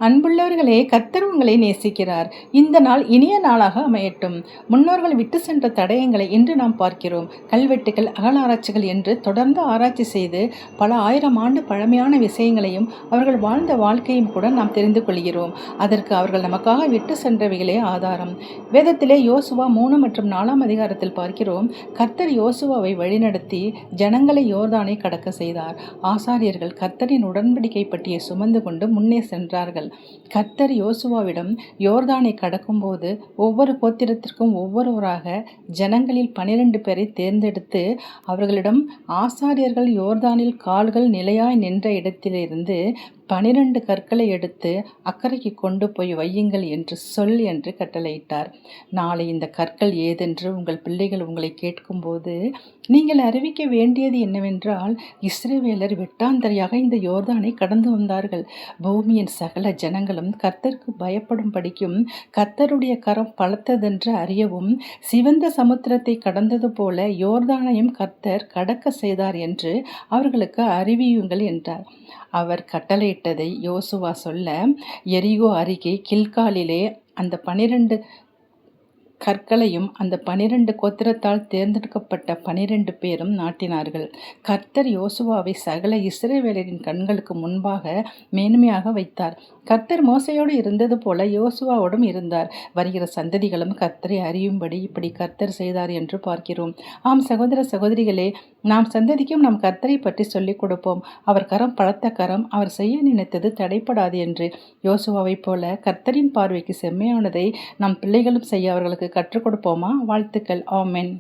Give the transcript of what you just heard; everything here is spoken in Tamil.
அன்புள்ளவர்களே, கர்த்தர் உங்களை நேசிக்கிறார். இந்த நாள் இனிய நாளாக அமையட்டும். முன்னோர்கள் விட்டு சென்ற தடயங்களை இன்று நாம் பார்க்கிறோம். கல்வெட்டுகள், அகழாராய்ச்சிகள் என்று தொடர்ந்து ஆராய்ச்சி செய்து பல ஆயிரம் ஆண்டு பழமையான விஷயங்களையும் அவர்கள் வாழ்ந்த வாழ்க்கையும் கூட நாம் தெரிந்து கொள்கிறோம். அதற்கு அவர்கள் நமக்காக விட்டு சென்றவைகளே ஆதாரம். வேதத்திலே யோசுவா 3 மற்றும் 4 அதிகாரத்தில் பார்க்கிறோம். கர்த்தர் யோசுவாவை வழிநடத்தி ஜனங்களை யோர்தானை கடக்க செய்தார். ஆசாரியர்கள் கர்த்தரின் உடன்படிக்கை பற்றிய சுமந்து கொண்டு முன்னே சென்றார்கள். கர்த்தர் யோசுவாவிடம் யோர்தானை கடக்கும்போது ஒவ்வொரு கோத்திரத்திற்கும் ஒவ்வொருவராக ஜனங்களில் 12 பேரை தேர்ந்தெடுத்து அவர்களிடம், ஆசாரியர்கள் யோர்தானில் கால்கள் நிலையாய் நின்ற இடத்திலிருந்து 12 கற்களை எடுத்து அக்கறைக்கு கொண்டு போய் வையுங்கள் என்று சொல் என்று கட்டளையிட்டார். நாளை இந்த கற்கள் ஏதென்று உங்கள் பிள்ளைகள் உங்களை கேட்கும்போது நீங்கள் அறிவிக்க வேண்டியது என்னவென்றால், இஸ்ரவேலர் வெட்டாந்தரையாக இந்த யோர்தானை கடந்து வந்தார்கள். பூமியின் சகல ஜனங்களும் கர்த்தருக்கு பயப்படும் படிக்கும் கர்த்தருடைய கரம் பலத்ததென்று அறியவும், சிவந்த சமுத்திரத்தை கடந்தது போல யோர்தானையும் கர்த்தர் கடக்க செய்தார் என்று அவர்களுக்கு அறிவியுங்கள் என்றார். அவர் கட்டளையிட்டதை யோசுவா சொல்ல, எரிகோ அருகே கில்காலிலே அந்த 12 கற்களையும் அந்த 12 கோத்திரத்தால் தேர்ந்தெடுக்கப்பட்ட 12 பேரும் நாட்டினார்கள். கர்த்தர் யோசுவாவை சகல இஸ்ரவேலரின் கண்களுக்கு முன்பாக மேன்மையாக வைத்தார். கர்த்தர் மோசையோடு இருந்தது போல யோசுவாவோடும் இருந்தார். வருகிற சந்ததிகளும் கர்த்தரை அறியும்படி இப்படி கர்த்தர் செய்தார் என்று பார்க்கிறோம். ஆம் சகோதர சகோதரிகளே, நாம் சந்ததிக்கும் நாம் கர்த்தரை பற்றி சொல்லிக் கொடுப்போம். அவர் கரம் பலத்த கரம், அவர் செய்ய நினைத்தது தடைப்படாது என்று. யோசுவாவை போல கர்த்தரின் பார்வைக்கு செம்மையானதை நம் பிள்ளைகளும் செய்ய அவர்களுக்கு கற்றுக் கொடுப்போமா? வாழ்த்துக்கள். ஆமென்.